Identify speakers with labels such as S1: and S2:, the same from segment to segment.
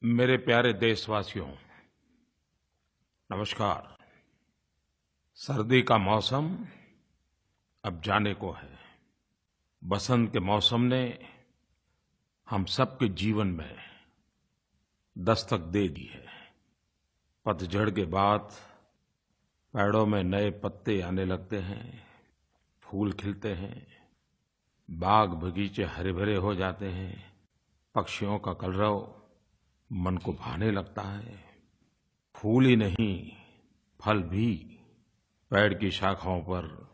S1: मेरे प्यारे देशवासियों, नमस्कार। सर्दी का मौसम अब जाने को है। बसंत के मौसम ने हम सबके जीवन में दस्तक दे दी है। पतझड़ के बाद पेड़ों में नए पत्ते आने लगते हैं, फूल खिलते हैं, बाग बगीचे हरे भरे हो जाते हैं, पक्षियों का कलरव मन को भाने लगता है। फूल ही नहीं, फल भी पेड़ की शाखाओं पर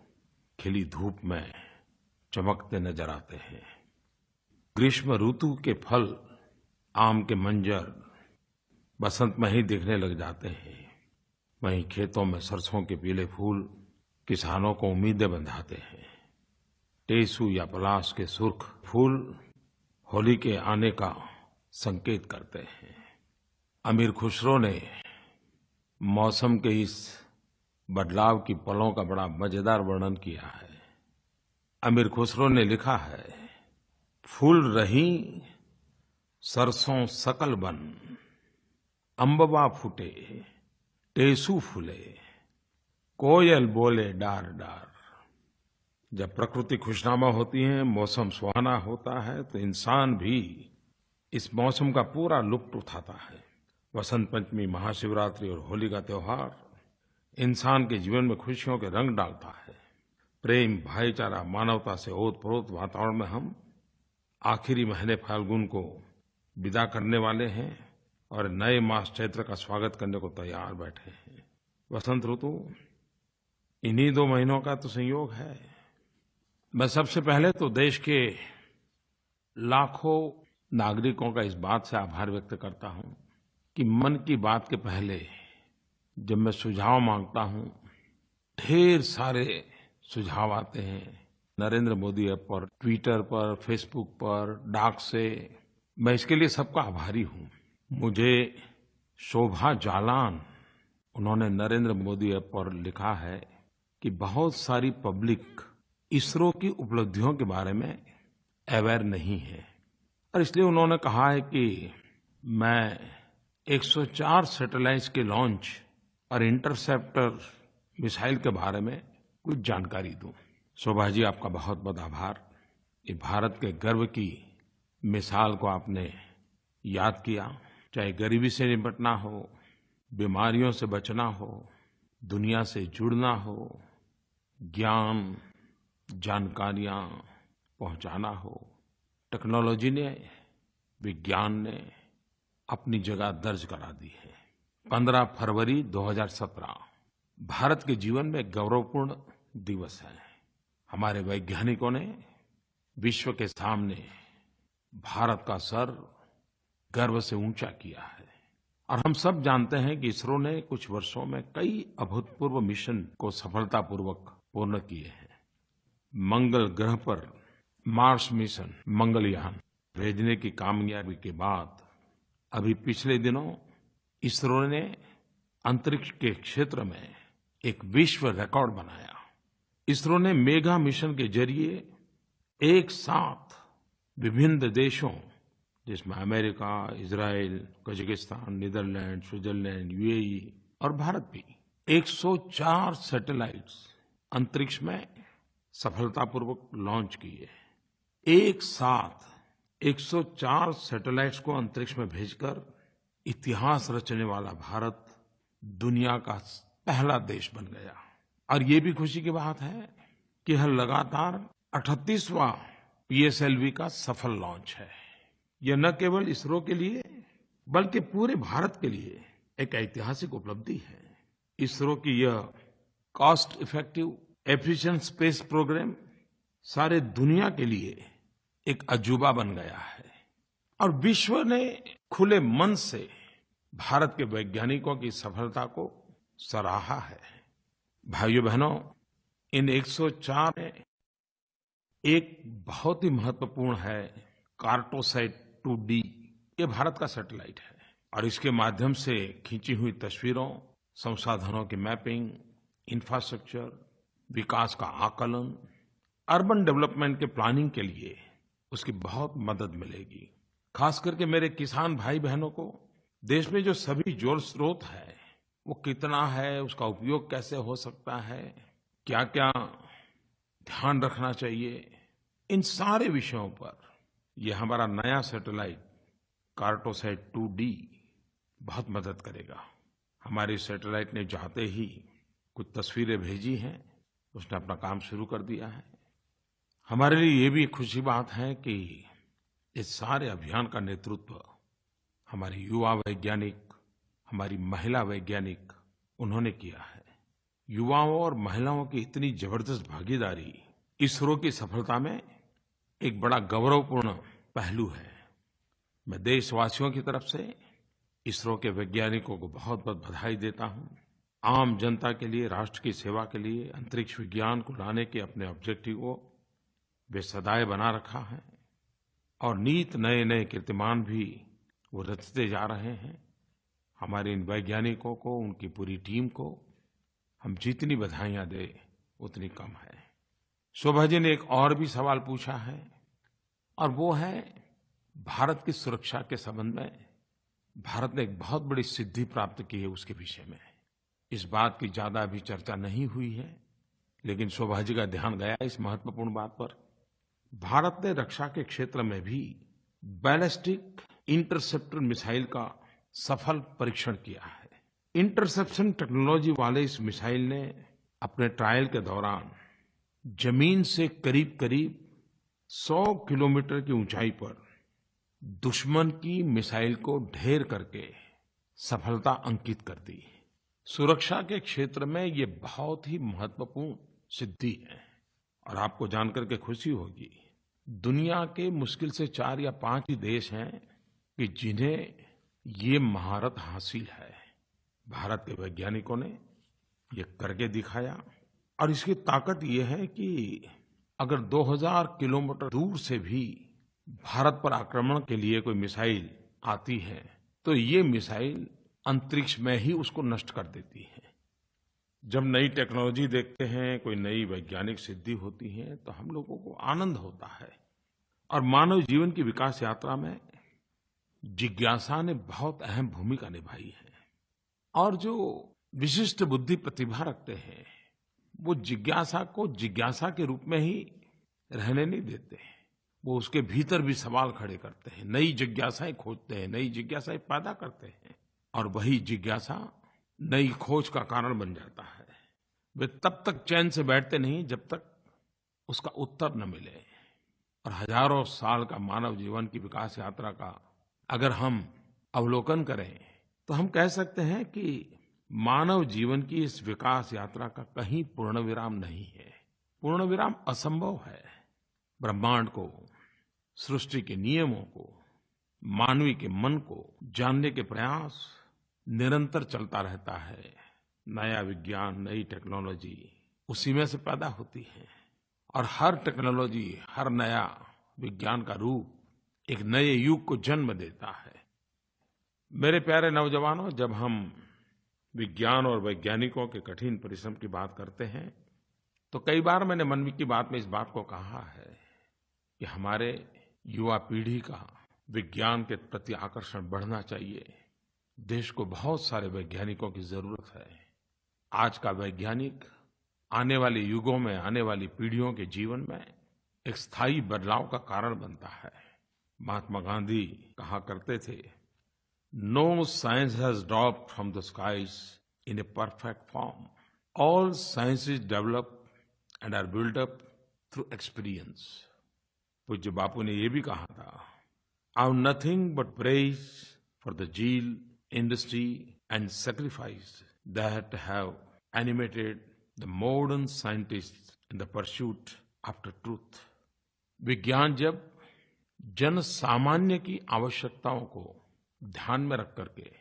S1: खिली धूप में चमकते नजर आते हैं। ग्रीष्म ऋतु के फल, आम के मंजर बसंत में ही दिखने लग जाते हैं। वहीं खेतों में सरसों के पीले फूल किसानों को उम्मीदें बंधाते हैं। टेसू या पलाश के सुर्ख फूल होली के आने का संकेत करते हैं। अमीर खुसरो ने मौसम के इस बदलाव की पलों का बड़ा मजेदार वर्णन किया है। अमीर खुसरो ने लिखा है, फूल रही सरसों सकल बन, अम्बवा फूटे टेसू फूले, कोयल बोले डार डार। जब प्रकृति खुशनुमा होती है, मौसम सुहाना होता है, तो इंसान भी इस मौसम का पूरा लुत्फ़ उठाता है। वसंत पंचमी, महाशिवरात्रि और होली का त्योहार इंसान के जीवन में खुशियों के रंग डालता है। प्रेम, भाईचारा, मानवता से ओतप्रोत वातावरण में हम आखिरी महीने फाल्गुन को विदा करने वाले हैं और नए मास चैत्र का स्वागत करने को तैयार बैठे हैं। वसंत ऋतु इन्हीं 2 महीनों का तो संयोग है। मैं सबसे पहले तो देश के लाखों नागरिकों का इस बात से आभार व्यक्त करता हूँ कि मन की बात के पहले जब मैं सुझाव मांगता हूँ, ढेर सारे सुझाव आते हैं। नरेंद्र मोदी ऐप पर, ट्विटर पर, फेसबुक पर, डाक से। मैं इसके लिए सबका आभारी हूँ। मुझे शोभा जालान, उन्होंने नरेंद्र मोदी ऐप पर लिखा है कि बहुत सारी पब्लिक इसरो की उपलब्धियों के बारे में अवेयर नहीं है, और इसलिए उन्होंने कहा है कि मैं 104 सैटेलाइट्स के लॉन्च और इंटरसेप्टर मिसाइल के बारे में कुछ जानकारी दूं। शोभा जी, आपका बहुत-बहुत आभार। ये भारत के गर्व की मिसाल को आपने याद किया। चाहे गरीबी से निपटना हो, बीमारियों से बचना हो, दुनिया से जुड़ना हो, ज्ञान, जानकारियाँ पहुँचाना हो, टेक्नोलॉजी ने, विज्ञान ने अपनी जगह दर्ज करा दी है। 15 फरवरी 2017 भारत के जीवन में गौरवपूर्ण दिवस है। हमारे वैज्ञानिकों ने विश्व के सामने भारत का सर गर्व से ऊंचा किया है। और हम सब जानते हैं कि इसरो ने कुछ वर्षों में कई अभूतपूर्व मिशन को सफलतापूर्वक पूर्ण किए हैं। मंगल ग्रह पर मार्स मिशन, मंगलयान भेजने की कामयाबी के बाद अभी पिछले दिनों इसरो ने अंतरिक्ष के क्षेत्र में एक विश्व रिकॉर्ड बनाया। इसरो ने मेगा मिशन के जरिए एक साथ विभिन्न देशों, जिसमें America, Israel, Kazakhstan, Netherland, Switzerland, UAE और भारत भी, 104 सैटेलाइट्स अंतरिक्ष में सफलतापूर्वक लॉन्च किए। एक साथ 104 सैटेलाइट्स को अंतरिक्ष में भेजकर इतिहास रचने वाला भारत दुनिया का पहला देश बन गया। और ये भी खुशी की बात है कि यह लगातार 38वां पीएसएलवी का सफल लॉन्च है। यह न केवल इसरो के लिए बल्कि पूरे भारत के लिए एक ऐतिहासिक उपलब्धि है। इसरो की यह cost effective efficient space programme सारे दुनिया के लिए एक अजूबा बन गया है, और विश्व ने खुले मन से भारत के वैज्ञानिकों की सफलता को सराहा है। भाइयों-बहनों, इन 104 में एक बहुत ही महत्वपूर्ण है कार्टोसैट 2D। ये भारत का सैटेलाइट है और इसके माध्यम से खींची हुई तस्वीरों, संसाधनों की मैपिंग, इंफ्रास्ट्रक्चर, विकास का आकलन, अर्बन डेवलपमेंट के प्लानिंग के लिए उसकी बहुत मदद मिलेगी। खास करके मेरे किसान भाई-बहनों को देश में जो सभी जल स्रोत है, वो कितना है, उसका उपयोग कैसे हो सकता है, क्या-क्या ध्यान रखना चाहिए, इन सारे विषयों पर ये हमारा नया सैटेलाइट कार्टोसैट 2D बहुत मदद करेगा। हमारे सैटेलाइट ने जाते ही कुछ तस्वीरें भेजी हैं, उसने अपना काम शुरू कर दिया है। हमारे लिए ये भी खुशी बात है कि इस सारे अभियान का नेतृत्व हमारे युवा वैज्ञानिक, हमारी महिला वैज्ञानिक, उन्होंने किया है। युवाओं और महिलाओं की इतनी ज़बरदस्त भागीदारी इसरो की सफलता में एक बड़ा गौरवपूर्ण पहलू है। मैं देशवासियों की तरफ से इसरो के वैज्ञानिकों को बहुत-बहुत बधाई देता हूँ। आम जनता के लिए, राष्ट्र की सेवा के लिए अंतरिक्ष विज्ञान को लाने के अपने ऑब्जेक्टिव को वे सदैव बना रखा है और नित नए-नए कीर्तिमान भी वो रचते जा रहे हैं। हमारे इन वैज्ञानिकों को, उनकी पूरी टीम को हम जितनी बधाइयाँ दें, उतनी कम है। शोभा जी ने एक और भी सवाल पूछा है और वो है भारत की सुरक्षा के संबंध में। भारत ने एक बहुत बड़ी सिद्धि प्राप्त की है, उसके विषय में इस बात की ज़्यादा अभी चर्चा नहीं हुई है, लेकिन शोभा जी का ध्यान गया इस महत्वपूर्ण बात पर। भारत ने रक्षा के क्षेत्र में भी बैलिस्टिक इंटरसेप्टर मिसाइल का सफल परीक्षण किया है। इंटरसेप्शन टेक्नोलॉजी वाले इस मिसाइल ने अपने ट्रायल के दौरान जमीन से करीब-करीब 100 किलोमीटर की ऊंचाई पर दुश्मन की मिसाइल को ढेर करके सफलता अंकित कर दी। सुरक्षा के क्षेत्र में ये बहुत ही महत्वपूर्ण सिद्धि है और आपको जानकर के खुशी होगी, दुनिया के मुश्किल से 4 या 5 ही देश हैं कि जिन्हें ये महारत हासिल है। भारत के वैज्ञानिकों ने ये करके दिखाया और इसकी ताकत ये है कि अगर 2000 किलोमीटर दूर से भी भारत पर आक्रमण के लिए कोई मिसाइल आती है, तो ये मिसाइल अंतरिक्ष में ही उसको नष्ट कर देती है। जब नई टेक्नोलॉजी देखते हैं, कोई नई वैज्ञानिक सिद्धि होती है, तो हम लोगों को आनंद होता है। और मानव जीवन की विकास यात्रा में जिज्ञासा ने बहुत अहम भूमिका निभाई है और जो विशिष्ट बुद्धि प्रतिभा रखते हैं, वो जिज्ञासा को जिज्ञासा के रूप में ही रहने नहीं देते हैं। वो उसके भीतर भी सवाल खड़े करते हैं, नई जिज्ञासाएं खोजते हैं, नई जिज्ञासाएं पैदा करते हैं और वही जिज्ञासा नई खोज का कारण बन जाता है। वे तब तक चैन से बैठते नहीं जब तक उसका उत्तर न मिले। और हजारों साल का मानव जीवन की विकास यात्रा का अगर हम अवलोकन करें, तो हम कह सकते हैं कि मानव जीवन की इस विकास यात्रा का कहीं पूर्ण विराम नहीं है। पूर्ण विराम असंभव है। ब्रह्मांड को, सृष्टि के नियमों को, मानवी के मन को जानने के प्रयास निरंतर चलता रहता है। नया विज्ञान, नई टेक्नोलॉजी उसी में से पैदा होती है और हर टेक्नोलॉजी, हर नया विज्ञान का रूप एक नए युग को जन्म देता है। मेरे प्यारे नौजवानों, जब हम विज्ञान और वैज्ञानिकों के कठिन परिश्रम की बात करते हैं, तो कई बार मैंने मन की बात में इस बात को कहा है कि हमारे युवा पीढ़ी का विज्ञान के प्रति आकर्षण बढ़ना चाहिए। देश को बहुत सारे वैज्ञानिकों की जरूरत है। आज का वैज्ञानिक आने वाले युगों में, आने वाली पीढ़ियों के जीवन में एक स्थायी बदलाव का कारण बनता है। महात्मा गांधी कहा करते थे, no science has dropped from the skies in a perfect form, all sciences develop and are built up through experience. पूज्य बापू ने ये भी कहा था, I have nothing but praise for the zeal, industry and sacrifice that have animated the modern scientists in the pursuit after truth. विज्ञान जब जन सामान्य की आवश्यकताओं को ध्यान में रख करके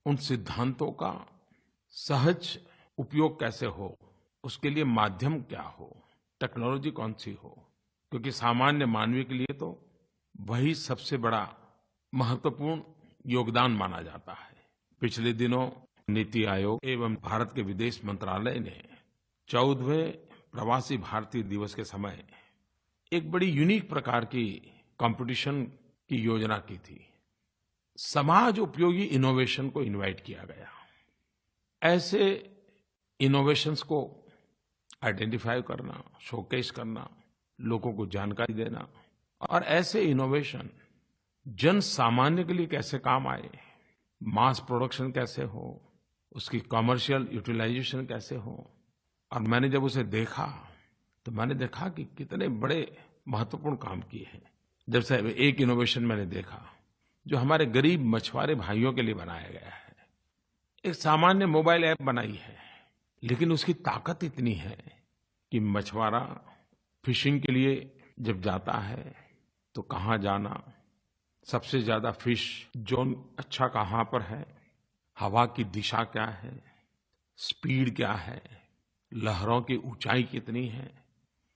S1: उन सिद्धांतों का सहज उपयोग कैसे हो, उसके लिए माध्यम क्या हो, टेक्नोलॉजी कौन सी हो, क्योंकि सामान्य मानवी के लिए तो वही सबसे बड़ा महत्वपूर्ण योगदान माना जाता है। पिछले दिनों नीति आयोग एवं भारत के विदेश मंत्रालय ने 14वें प्रवासी भारतीय दिवस के समय एक बड़ी यूनिक प्रकार की कॉम्पिटिशन की योजना की थी। समाज उपयोगी इनोवेशन को इनवाइट किया गया। ऐसे इनोवेशंस को आइडेंटिफाई करना, शोकेस करना, लोगों को जानकारी देना और ऐसे इनोवेशन जन सामान्य के लिए कैसे काम आए, मास प्रोडक्शन कैसे हो, उसकी कमर्शियल यूटिलाइजेशन कैसे हो। और मैंने जब उसे देखा तो मैंने देखा कि कितने बड़े महत्वपूर्ण काम किए हैं। जैसे एक इनोवेशन मैंने देखा जो हमारे गरीब मछुआरे भाइयों के लिए बनाया गया है। एक सामान्य मोबाइल ऐप बनाई है, लेकिन उसकी ताकत इतनी है कि मछुआरा फिशिंग के लिए जब जाता है तो कहाँ जाना, सबसे ज़्यादा फिश ज़ोन अच्छा कहाँ पर है, हवा की दिशा क्या है, स्पीड क्या है, लहरों की ऊंचाई कितनी है,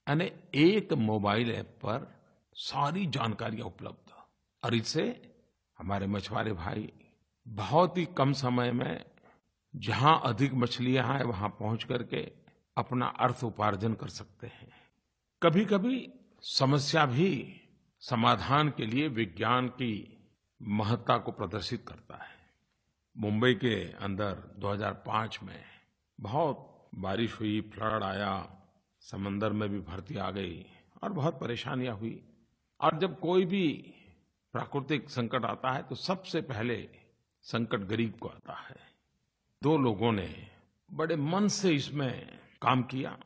S1: यानी एक मोबाइल ऐप पर सारी जानकारियाँ उपलब्ध। और इससे हमारे मछुआरे भाई बहुत ही कम समय में जहाँ अधिक मछलियाँ हैं वहाँ पहुँच करके अपना अर्थ उपार्जन कर सकते हैं। कभीकभी समस्या भी समाधान के लिए विज्ञान की महत्ता को प्रदर्शित करता है। मुंबई के अंदर 2005 में बहुत बारिश हुई, फ्लड आया, समंदर में भी भरती आ गई और बहुत परेशानियाँ हुई। और जब कोई भी प्राकृतिक संकट आता है तो सबसे पहले संकट गरीब को आता है। दो लोगों ने बड़े मन से इसमें काम किया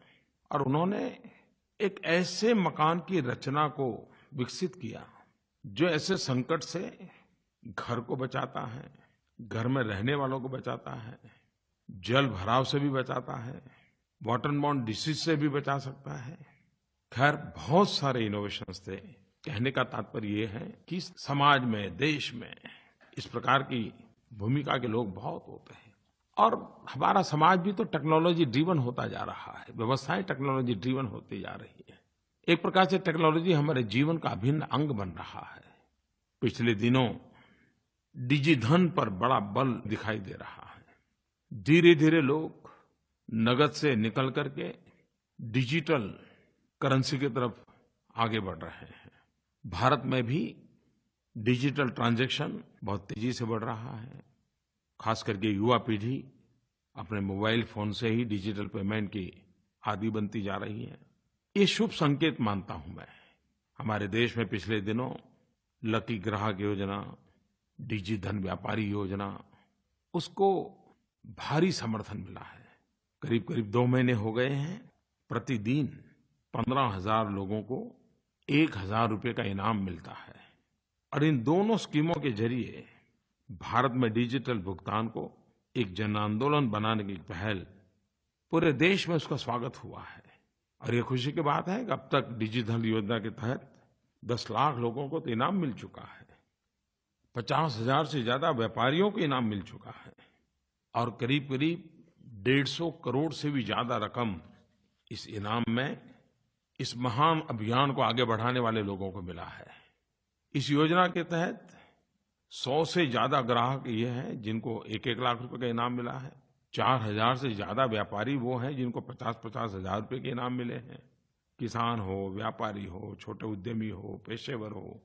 S1: और उन्होंने एक ऐसे मकान की रचना को विकसित किया जो ऐसे संकट से घर को बचाता है, घर में रहने वालों को बचाता है, जल भराव से भी बचाता है, वाटर बॉर्न डिसीज से भी बचा सकता है। खैर बहुत सारे इनोवेशंस थे। कहने का तात्पर्य ये है कि समाज में, देश में इस प्रकार की भूमिका के लोग बहुत होते हैं। और हमारा समाज भी तो टेक्नोलॉजी ड्रिवन होता जा रहा है, व्यवस्थाएं टेक्नोलॉजी ड्रिवन होती जा रही है। एक प्रकार से टेक्नोलॉजी हमारे जीवन का अभिन्न अंग बन रहा है। पिछले दिनों डिजिधन पर बड़ा बल दिखाई दे रहा है। धीरे-धीरे लोग नगद से निकल करके डिजिटल करेंसी की तरफ आगे बढ़ रहे हैं। भारत में भी डिजिटल ट्रांजैक्शन बहुत तेजी से बढ़ रहा है। खास करके युवा पीढ़ी अपने मोबाइल फोन से ही डिजिटल पेमेंट की आदी बनती जा रही है। ये शुभ संकेत मानता हूं मैं। हमारे देश में पिछले दिनों लकी ग्राहक योजना, डिजिधन व्यापारी योजना, उसको भारी समर्थन मिला है। करीब-करीब 2 महीने हो गए हैं। प्रतिदिन 15,000 लोगों को 1,000 रुपये का इनाम मिलता है। और इन दोनों स्कीमों के जरिए भारत में डिजिटल भुगतान को एक जन आंदोलन बनाने की पहल पूरे देश में उसका स्वागत हुआ है। और ये खुशी की बात है कि अब तक डिजिधन योजना के तहत 10 लाख लोगों को तो इनाम मिल चुका है। 50,000 से ज्यादा व्यापारियों को इनाम मिल चुका है। और करीब-करीब 150 करोड़ से भी ज्यादा रकम इस इनाम में इस महान अभियान को आगे बढ़ाने वाले लोगों को मिला है। इस योजना के तहत 100 से ज्यादा ग्राहक ये हैं जिनको 1-1 लाख रुपए का इनाम मिला है। 4,000 से ज्यादा व्यापारी वो हैं जिनको 50-50 हजार रुपए के इनाम मिले हैं। किसान हो, व्यापारी हो, छोटे उद्यमी हो, पेशेवर हो,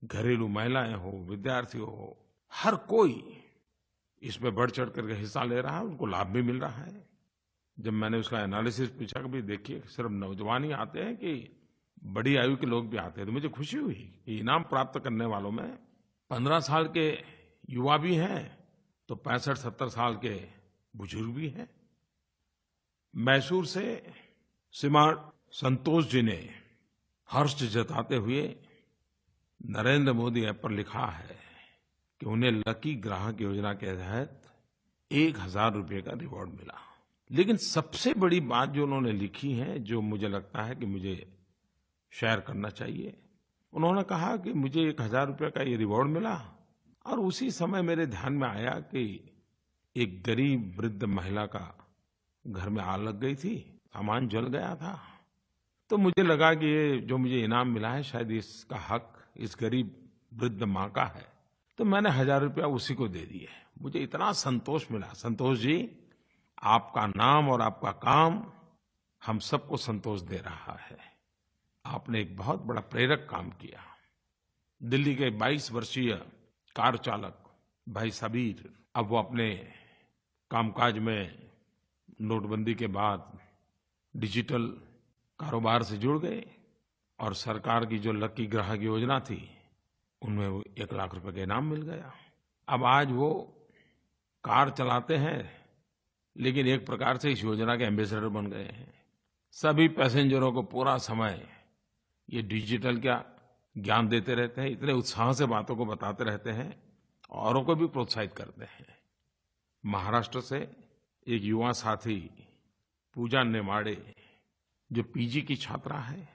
S1: घरेलू महिलाएं हो, विद्यार्थी हो, हर कोई इसमें बढ़-चढ़ करके हिस्सा ले रहा है, उनको लाभ भी मिल रहा है। जब मैंने उसका एनालिसिस पूछा कि भाई देखिए सिर्फ नौजवान ही आते हैं कि बड़ी आयु के लोग भी आते हैं, तो मुझे खुशी हुई कि इनाम प्राप्त करने वालों में 15 साल के युवा भी हैं तो 65-70 साल के बुजुर्ग भी हैं। मैसूर से श्रीमान संतोष जी ने हर्ष जताते हुए नरेंद्र मोदी ऐप पर लिखा है कि उन्हें लकी ग्राहक योजना के तहत 1,000 रुपये का रिवॉर्ड मिला। लेकिन सबसे बड़ी बात जो उन्होंने लिखी है, जो मुझे लगता है कि मुझे शेयर करना चाहिए, उन्होंने कहा कि मुझे 1,000 रुपये का ये रिवॉर्ड मिला और उसी समय मेरे ध्यान में आया कि एक गरीब वृद्ध महिला का घर में आग लग गई थी, सामान जल गया था। तो मुझे लगा कि ये जो मुझे इनाम मिला है शायद इसका हक इस गरीब वृद्ध माँ का है, तो मैंने 1,000 रुपया उसी को दे दिए। मुझे इतना संतोष मिला। संतोष जी, आपका नाम और आपका काम हम सबको संतोष दे रहा है। आपने एक बहुत बड़ा प्रेरक काम किया। दिल्ली के 22 वर्षीय कार चालक भाई सबीर, अब वो अपने कामकाज में नोटबंदी के बाद डिजिटल कारोबार से जुड़ गए और सरकार की जो लकी ग्राहक योजना थी, उनमें वो 1 लाख रुपए का इनाम मिल गया। अब आज वो कार चलाते हैं, लेकिन एक प्रकार से इस योजना के एम्बेसडर बन गए हैं। सभी पैसेंजरों को पूरा समय ये डिजिटल का ज्ञान देते रहते हैं, इतने उत्साह से बातों को बताते रहते हैं, औरों को भी प्रोत्साहित करते हैं। महाराष्ट्र से एक युवा साथी पूजा नेमाड़े, जो पीजी की छात्रा है,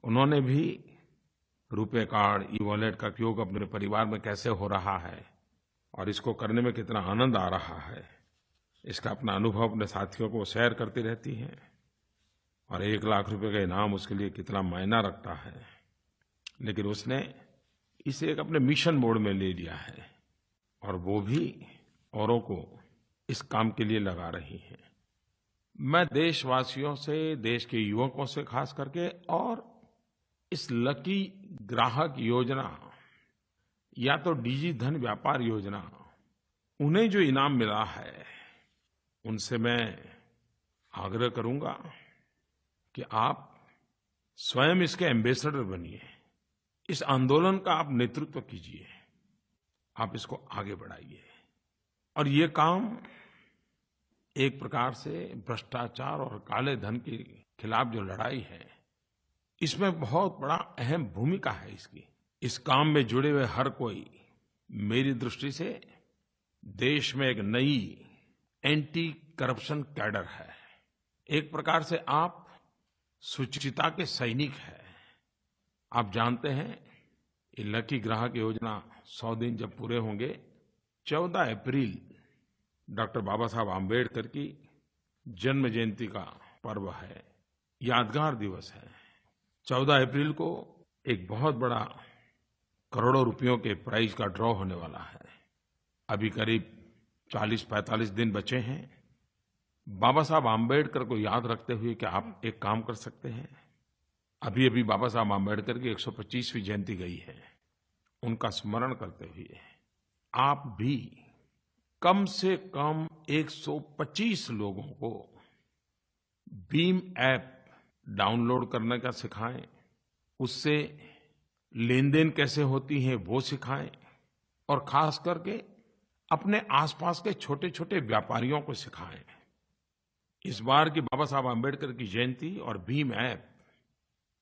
S1: उन्होंने भी रुपे कार्ड, ई-वॉलेट का उपयोग अपने परिवार में कैसे हो रहा है और इसको करने में कितना आनंद आ रहा है, इसका अपना अनुभव अपने साथियों को शेयर करती रहती हैं। और 1 लाख रुपए का इनाम उसके लिए कितना मायना रखता है, लेकिन उसने इसे एक अपने मिशन मोड में ले लिया है और वो भी औरों को इस काम के लिए लगा रही हैं। मैं देशवासियों से, देश के युवकों से खास करके, और इस लकी ग्राहक योजना या तो डिजी धन व्यापार योजना, उन्हें जो इनाम मिला है, उनसे मैं आग्रह करूंगा कि आप स्वयं इसके एम्बेसडर बनिए, इस आंदोलन का आप नेतृत्व कीजिए, आप इसको आगे बढ़ाइए। और ये काम एक प्रकार से भ्रष्टाचार और काले धन के खिलाफ जो लड़ाई है, इसमें बहुत बड़ा अहम भूमिका है इसकी। इस काम में जुड़े हुए हर कोई, मेरी दृष्टि से देश में एक नई एंटी करप्शन कैडर है। एक प्रकार से आप शुचिता के सैनिक हैं। आप जानते हैं, ये लकी ग्राहक योजना 100 दिन जब पूरे होंगे, 14 अप्रैल डॉक्टर बाबा साहब आम्बेडकर की जन्म जयंती का पर्व है, यादगार दिवस है। 14 अप्रैल को एक बहुत बड़ा करोड़ों रुपयों के प्राइज का ड्रॉ होने वाला है। अभी करीब 40-45 दिन बचे हैं। बाबा साहब आम्बेडकर को याद रखते हुए कि आप एक काम कर सकते हैं, अभी बाबा साहब आम्बेडकर की 125वीं जयंती गई है, उनका स्मरण करते हुए आप भी कम से कम 125 लोगों को भीम ऐप डाउनलोड करने का सिखाएं, उससे लेनदेन कैसे होती है वो सिखाएं, और खास करके अपने आसपास के छोटे-छोटे व्यापारियों को सिखाएं। इस बार की बाबा साहब आम्बेडकर की जयंती और भीम ऐप,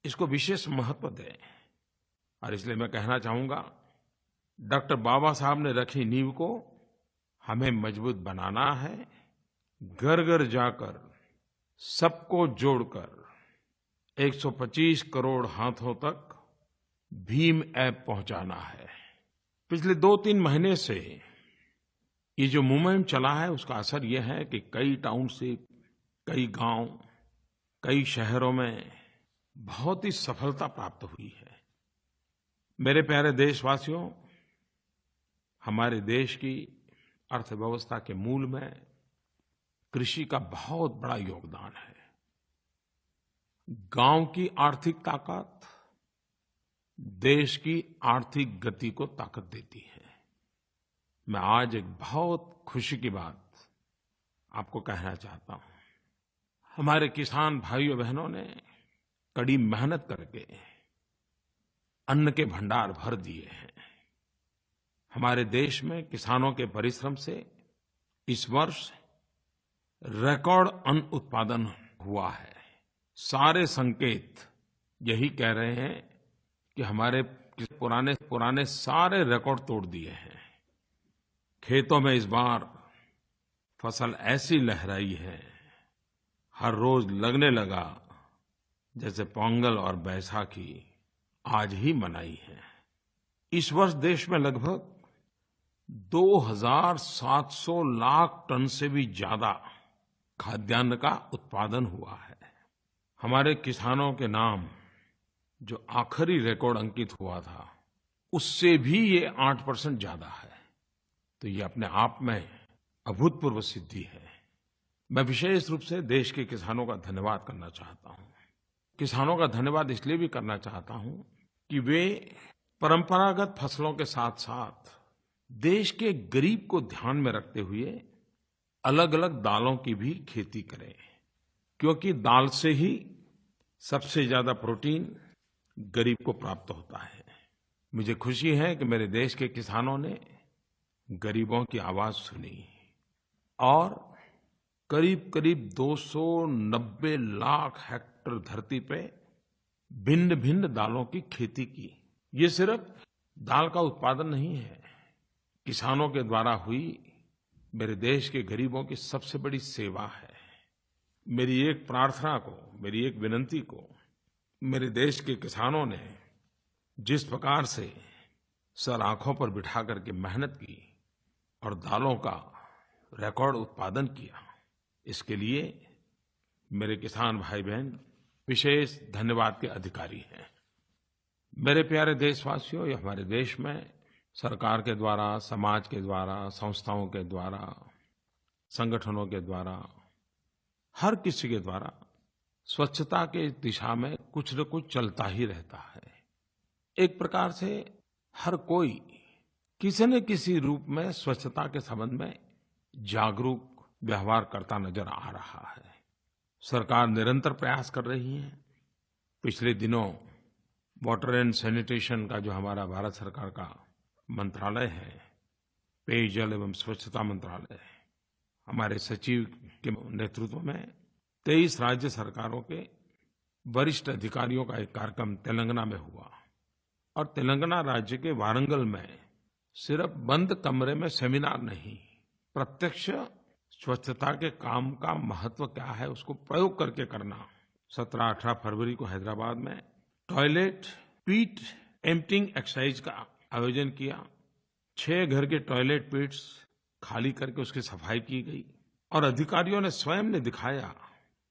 S1: इसको विशेष महत्व दें। और इसलिए मैं कहना चाहूँगा, डॉक्टर बाबा साहब ने रखी नींव को हमें मजबूत बनाना है। घर-घर जाकर, सबको जोड़कर 125 करोड़ हाथों तक भीम ऐप पहुँचाना है। पिछले 2-3 महीने से ये जो मूवमेंट चला है, उसका असर ये है कि कई टाउनशिप, कई गांव, कई शहरों में बहुत ही सफलता प्राप्त हुई है। मेरे प्यारे देशवासियों, हमारे देश की अर्थव्यवस्था के मूल में कृषि का बहुत बड़ा योगदान है। गांव की आर्थिक ताकत देश की आर्थिक गति को ताकत देती है। मैं आज एक बहुत खुशी की बात आपको कहना चाहता हूं। हमारे किसान भाइयों बहनों ने कड़ी मेहनत करके अन्न के भंडार भर दिए हैं। हमारे देश में किसानों के परिश्रम से इस वर्ष रिकॉर्ड अन्न उत्पादन हुआ है। सारे संकेत यही कह रहे हैं कि हमारे पुराने सारे रिकॉर्ड तोड़ दिए हैं। खेतों में इस बार फसल ऐसी लहराई है, हर रोज लगने लगा जैसे पोंगल और बैसाखी आज ही मनाई है। इस वर्ष देश में लगभग 2700 लाख टन से भी ज्यादा खाद्यान्न का उत्पादन हुआ है। हमारे किसानों के नाम जो आखिरी रिकॉर्ड अंकित हुआ था, उससे भी ये 8% ज्यादा है। तो ये अपने आप में अभूतपूर्व सिद्धि है। मैं विशेष रूप से देश के किसानों का धन्यवाद करना चाहता हूँ। किसानों का धन्यवाद इसलिए भी करना चाहता हूँ कि वे परंपरागत फसलों के साथ-साथ देश के गरीब को ध्यान में रखते हुए अलगअलग दालों की भी खेती करें, क्योंकि दाल से ही सबसे ज्यादा प्रोटीन गरीब को प्राप्त होता है। मुझे खुशी है कि मेरे देश के किसानों ने गरीबों की आवाज सुनी और करीब-करीब 290 लाख हेक्टेयर धरती पे भिन्न-भिन्न दालों की खेती की। ये सिर्फ दाल का उत्पादन नहीं है, किसानों के द्वारा हुई मेरे देश के गरीबों की सबसे बड़ी सेवा है। मेरी एक प्रार्थना को, मेरी एक विनती को मेरे देश के किसानों ने जिस प्रकार से सर आँखों पर बिठा करके मेहनत की और दालों का रिकॉर्ड उत्पादन किया, इसके लिए मेरे किसान भाई-बहन विशेष धन्यवाद के अधिकारी हैं। मेरे प्यारे देशवासियों, ये हमारे देश में सरकार के द्वारा, समाज के द्वारा, संस्थाओं के द्वारा, संगठनों के द्वारा, हर किसी के द्वारा स्वच्छता के दिशा में कुछ न कुछ चलता ही रहता है। एक प्रकार से हर कोई किसी न किसी रूप में स्वच्छता के संबंध में जागरूक व्यवहार करता नजर आ रहा है। सरकार निरंतर प्रयास कर रही है। पिछले दिनों वाटर एंड सैनिटेशन का जो हमारा भारत सरकार का मंत्रालय है, पेयजल एवं स्वच्छता मंत्रालय, हमारे सचिव के नेतृत्व में 23 राज्य सरकारों के वरिष्ठ अधिकारियों का एक कार्यक्रम तेलंगाना में हुआ और तेलंगाना राज्य के वारंगल में सिर्फ बंद कमरे में सेमिनार नहीं, प्रत्यक्ष स्वच्छता के काम का महत्व क्या है उसको प्रयोग करके करना। 17-18 फरवरी को हैदराबाद में टॉयलेट पीट एम्प्टिंग एक्सरसाइज का आयोजन किया। 6 घर के टॉयलेट पिट्स खाली करके उसकी सफाई की गई और अधिकारियों ने स्वयं ने दिखाया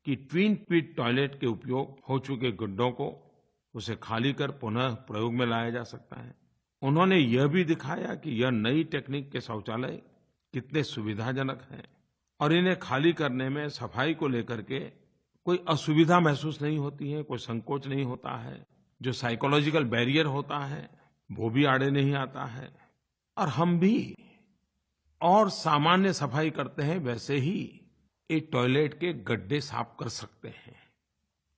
S1: कि ट्विन पिट टॉयलेट के उपयोग हो चुके गड्ढों को उसे खाली कर पुनः प्रयोग में लाया जा सकता है। उन्होंने यह भी दिखाया कि यह नई टेक्निक के शौचालय कितने सुविधाजनक हैं और इन्हें खाली करने में सफाई को लेकर के कोई असुविधा महसूस नहीं होती है, कोई संकोच नहीं होता है। जो साइकोलॉजिकल बैरियर होता है वो भी आड़े नहीं आता है और हम भी और सामान्य सफाई करते हैं वैसे ही एक टॉयलेट के गड्ढे साफ कर सकते हैं।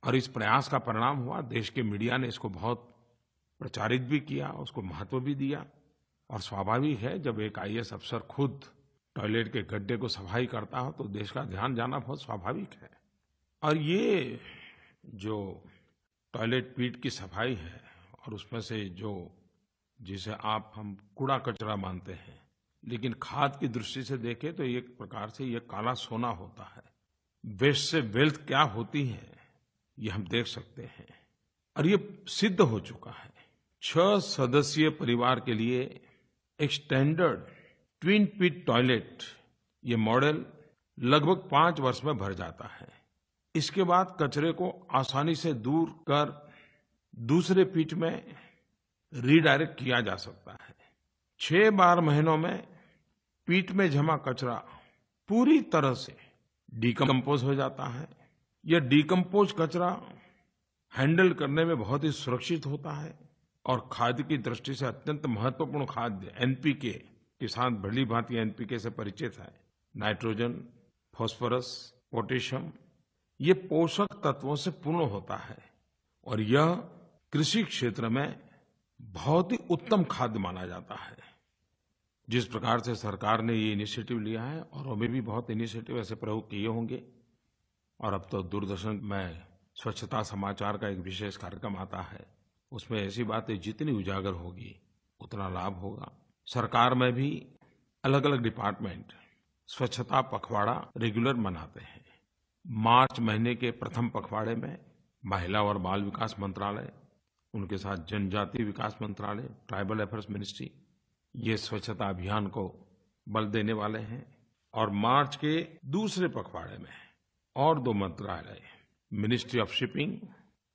S1: और इस प्रयास का परिणाम हुआ, देश के मीडिया ने इसको बहुत प्रचारित भी किया, उसको महत्व भी दिया और स्वाभाविक है जब एक आईएएस अफसर खुद टॉयलेट के गड्ढे को सफाई करता हो तो देश का ध्यान जाना बहुत स्वाभाविक है। और ये जो टॉयलेट पीट की सफाई है और उसमें से जो जिसे हम कूड़ा कचरा मानते हैं, लेकिन खाद की दृष्टि से देखें तो एक प्रकार से ये काला सोना होता है। वेस्ट से वेल्थ क्या होती है ये हम देख सकते हैं और ये सिद्ध हो चुका है। 6 सदस्यीय परिवार के लिए एक स्टैंडर्ड ट्विन पिट टॉयलेट, ये मॉडल लगभग 5 वर्ष में भर जाता है। इसके बाद कचरे को आसानी से दूर कर दूसरे पिट में रीडायरेक्ट किया जा सकता है। 6-12 महीनों में पिट में जमा कचरा पूरी तरह से डिकम्पोज हो जाता है। यह डिकम्पोज कचरा हैंडल करने में बहुत ही सुरक्षित होता है और खाद की दृष्टि से अत्यंत महत्वपूर्ण खाद्य एनपीके, किसान भली भांति एनपीके से परिचित है, नाइट्रोजन, फास्फोरस, पोटेशियम, ये पोषक तत्वों से पूर्ण होता है और यह कृषि क्षेत्र में बहुत ही उत्तम खाद्य माना जाता है। जिस प्रकार से सरकार ने ये इनिशिएटिव लिया है और हमें भी बहुत इनिशिएटिव ऐसे प्रयोग किए होंगे और अब तो दूरदर्शन में स्वच्छता समाचार का एक विशेष कार्यक्रम आता है, उसमें ऐसी बातें जितनी उजागर होगी उतना लाभ होगा। सरकार में भी अलग-अलग डिपार्टमेंट स्वच्छता पखवाड़ा रेगुलर मनाते हैं। मार्च महीने के प्रथम पखवाड़े में महिला और बाल विकास मंत्रालय, उनके साथ जनजातीय विकास मंत्रालय, ट्राइबल अफेयर्स मिनिस्ट्री, ये स्वच्छता अभियान को बल देने वाले हैं। और मार्च के दूसरे पखवाड़े में और 2 मंत्रालय, मिनिस्ट्री ऑफ शिपिंग,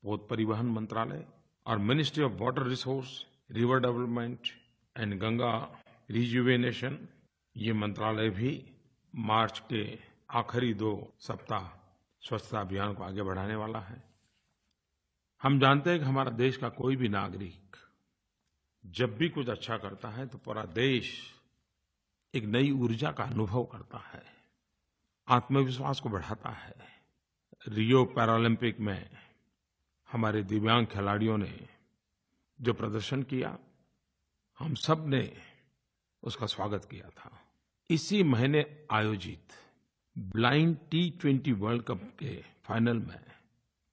S1: पोत परिवहन मंत्रालय और ministry of water resource, river development and Ganga rejuvenation, ये मंत्रालय भी मार्च के आखिरी 2 सप्ताह स्वच्छता अभियान को आगे बढ़ाने वाला है। हम जानते हैं कि हमारा देश का कोई भी नागरिक जब भी कुछ अच्छा करता है तो पूरा देश एक नई ऊर्जा का अनुभव करता है, आत्मविश्वास को बढ़ाता है। रियो पैरालम्पिक में हमारे दिव्यांग खिलाड़ियों ने जो प्रदर्शन किया, हम सब ने उसका स्वागत किया था। इसी महीने आयोजित ब्लाइंड T20 वर्ल्ड कप के फाइनल में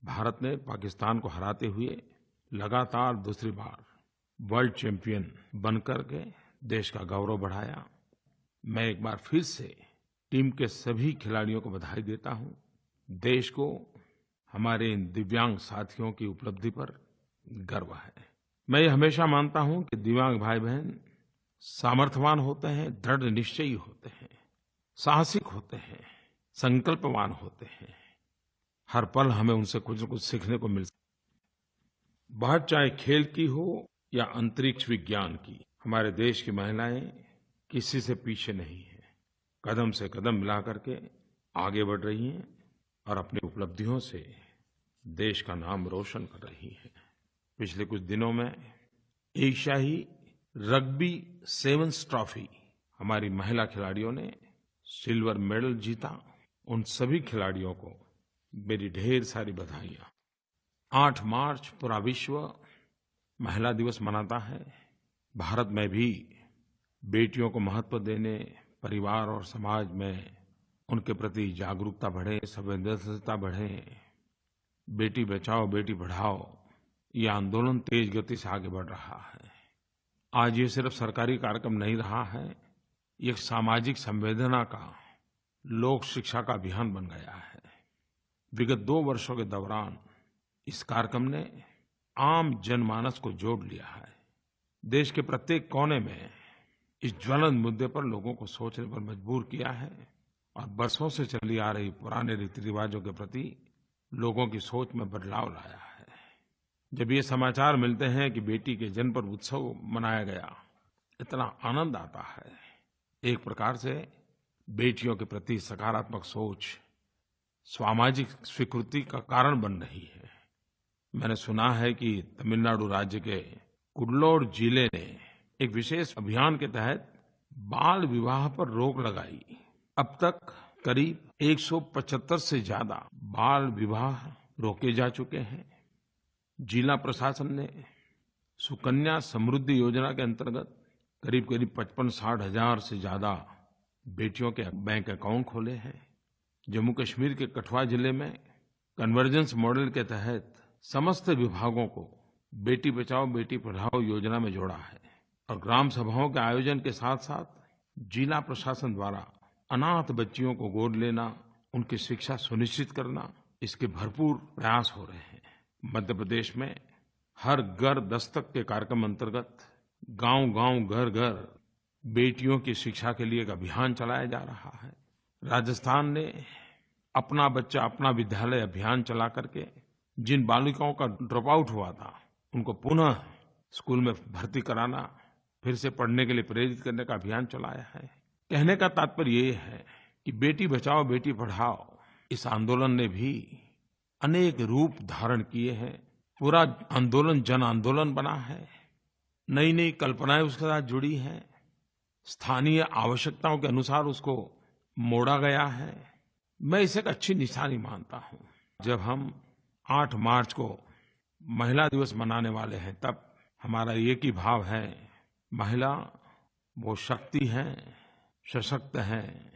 S1: भारत ने पाकिस्तान को हराते हुए लगातार दूसरी बार वर्ल्ड चैम्पियन बनकर के देश का गौरव बढ़ाया। मैं एक बार फिर से टीम के सभी खिलाड़ियों को बधाई देता हूँ। देश को हमारे इन दिव्यांग साथियों की उपलब्धि पर गर्व है। मैं ये हमेशा मानता हूँ कि दिव्यांग भाई-बहन सामर्थ्यवान होते हैं, दृढ़ निश्चयी होते हैं, साहसिक होते हैं, संकल्पवान होते हैं। हर पल हमें उनसे कुछ न कुछ सीखने को मिलता है। बात चाहे खेल की हो या अंतरिक्ष विज्ञान की, हमारे देश की महिलाएं किसी से पीछे नहीं हैं। कदम से कदम मिला करके आगे बढ़ रही हैं और अपनी उपलब्धियों से देश का नाम रोशन कर रही हैं। पिछले कुछ दिनों में एशियाई रग्बी सेवेंस ट्रॉफी हमारी महिला खिलाड़ियों ने सिल्वर मेडल जीता। उन सभी खिलाड़ियों को मेरी ढेर सारी बधाइयाँ। 8 मार्च पूरा विश्व महिला दिवस मनाता है। भारत में भी बेटियों को महत्व देने, परिवार और समाज में उनके प्रति जागरूकता बढ़े, संवेदनशीलता बढ़े, बेटी बचाओ बेटी पढ़ाओ, ये आंदोलन तेज गति से आगे बढ़ रहा है। आज ये सिर्फ सरकारी कार्यक्रम नहीं रहा है, ये एक सामाजिक संवेदना का, लोक शिक्षा का अभियान बन गया है। विगत 2 वर्षों के दौरान इस कार्यक्रम ने आम जनमानस को जोड़ लिया है। देश के प्रत्येक कोने में इस ज्वलंत मुद्दे पर लोगों को सोचने पर मजबूर किया है और बरसों से चली आ रही पुराने रीति-रिवाजों के प्रति लोगों की सोच में बदलाव लाया है। जब ये समाचार मिलते हैं कि बेटी के जन्म पर उत्सव मनाया गया, इतना आनंद आता है। एक प्रकार से बेटियों के प्रति सकारात्मक सोच सामाजिक स्वीकृति का कारण बन रही है। मैंने सुना है कि तमिलनाडु राज्य के कुड्डलोर जिले ने एक विशेष अभियान के तहत बाल विवाह पर रोक लगाई। अब तक करीब 175 से ज्यादा बाल विवाह रोके जा चुके हैं। जिला प्रशासन ने सुकन्या समृद्धि योजना के अंतर्गत करीब 55-60 हजार से ज्यादा बेटियों के बैंक अकाउंट खोले हैं। जम्मू कश्मीर के कठुआ जिले में कन्वर्जेंस मॉडल के तहत समस्त विभागों को बेटी बचाओ बेटी पढ़ाओ योजना में जोड़ा है और ग्राम सभाओं के आयोजन के साथ-साथ जिला प्रशासन द्वारा अनाथ बच्चियों को गोद लेना, उनकी शिक्षा सुनिश्चित करना, इसके भरपूर प्रयास हो रहे हैं। मध्य प्रदेश में हर घर दस्तक के कार्यक्रम अंतर्गत गांव-गांव, घर-घर बेटियों की शिक्षा के लिए एक अभियान चलाया जा रहा है। राजस्थान ने अपना बच्चा अपना विद्यालय अभियान चला करके जिन बालिकाओं का ड्रॉप आउट हुआ था, उनको पुनः स्कूल में भर्ती कराना, फिर से पढ़ने के लिए प्रेरित करने का अभियान चलाया है। कहने का तात्पर्य ये है कि बेटी बचाओ बेटी पढ़ाओ इस आंदोलन ने भी अनेक रूप धारण किए हैं। पूरा आंदोलन जन आंदोलन बना है। नई-नई कल्पनाएं उसके साथ जुड़ी हैं। स्थानीय आवश्यकताओं के अनुसार उसको मोड़ा गया है। मैं इसे एक अच्छी निशानी मानता हूँ। जब हम 8 मार्च को महिला दिवस मनाने वाले हैं, तब हमारा एक ही भाव है, महिला वो शक्ति है, सशक्त है,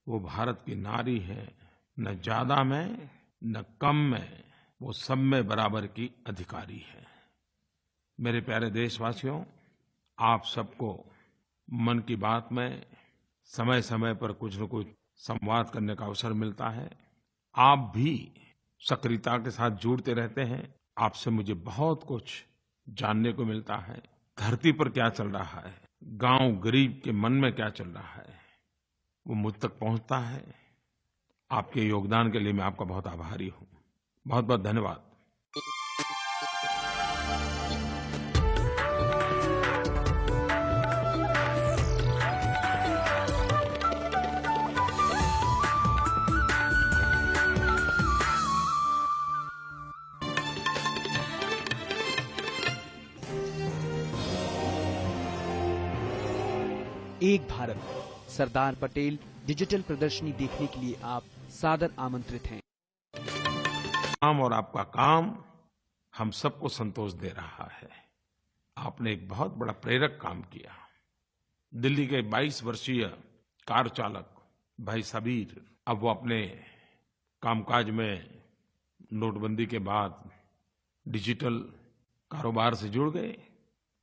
S1: वो भारत की नारी है। न ज्यादा में न कम में, वो सब में बराबर की अधिकारी है। मेरे प्यारे देशवासियों, आप सबको मन की बात में समय-समय पर कुछ न कुछ संवाद करने का अवसर मिलता है। आप भी सक्रियता के साथ जुड़ते रहते हैं। आपसे मुझे बहुत कुछ जानने को मिलता है। धरती पर क्या चल रहा है, गांव गरीब के मन में क्या चल रहा है, वो मुझ तक पहुंचता है। आपके योगदान के लिए मैं आपका बहुत आभारी हूँ। बहुत-बहुत धन्यवाद।
S2: एक भारत सरदार पटेल डिजिटल प्रदर्शनी देखने के लिए आप सादर आमंत्रित हैं।
S1: काम और आपका काम हम सबको संतोष दे रहा है। आपने एक बहुत बड़ा प्रेरक काम किया। दिल्ली के 22 वर्षीय कार चालक भाई सबीर, अब वो अपने कामकाज में नोटबंदी के बाद डिजिटल कारोबार से जुड़ गए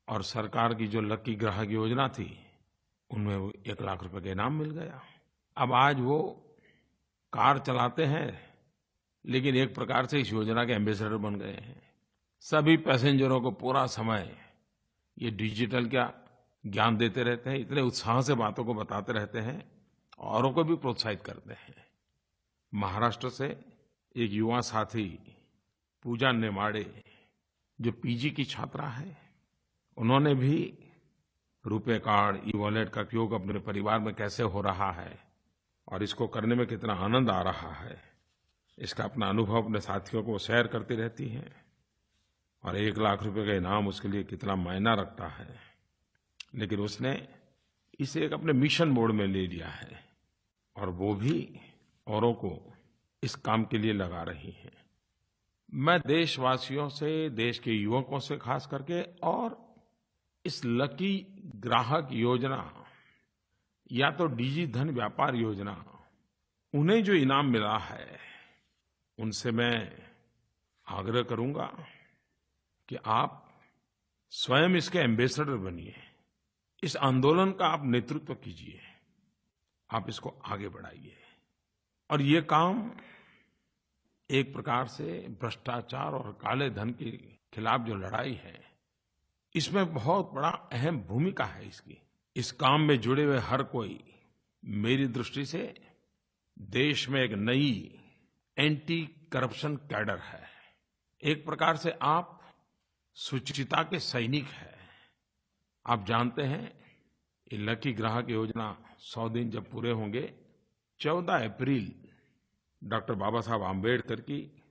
S1: और सरकार की जो लकी ग्राहक योजना थी, उनमें वो 1 लाख रुपए का इनाम मिल गया। अब आज वो कार चलाते हैं, लेकिन एक प्रकार से इस योजना के एम्बेसडर बन गए हैं। सभी पैसेंजरों को पूरा समय ये डिजिटल का ज्ञान देते रहते हैं, इतने उत्साह से बातों को बताते रहते हैं, औरों को भी प्रोत्साहित करते हैं। महाराष्ट्र से एक युवा साथी पूजा नेमाड़े, जो पीजी की छात्रा है, उन्होंने भी रुपे कार्ड, ई-वॉलेट का उपयोग अपने परिवार में कैसे हो रहा है और इसको करने में कितना आनंद आ रहा है, इसका अपना अनुभव अपने साथियों को शेयर करती रहती हैं। और 1 लाख रुपए का इनाम उसके लिए कितना मायना रखता है, लेकिन उसने इसे एक अपने मिशन मोड में ले लिया है और वो भी औरों को इस काम के लिए लगा रही हैं। मैं देशवासियों से, देश के युवकों से खास करके, और इस लकी ग्राहक योजना या तो डिजी धन व्यापार योजना, उन्हें जो इनाम मिला है, उनसे मैं आग्रह करूंगा कि आप स्वयं इसके एम्बेसडर बनिए, इस आंदोलन का आप नेतृत्व कीजिए, आप इसको आगे बढ़ाइए। और ये काम एक प्रकार से भ्रष्टाचार और काले धन के खिलाफ जो लड़ाई है, इसमें बहुत बड़ा अहम भूमिका है इसकी। इस काम में जुड़े हुए हर कोई, मेरी दृष्टि से देश में एक नई एंटी करप्शन कैडर है। एक प्रकार से आप शुचिता के सैनिक हैं। आप जानते हैं, ये लकी ग्राहक योजना 100 दिन जब पूरे होंगे, 14 अप्रैल डॉक्टर बाबा साहब आम्बेडकर की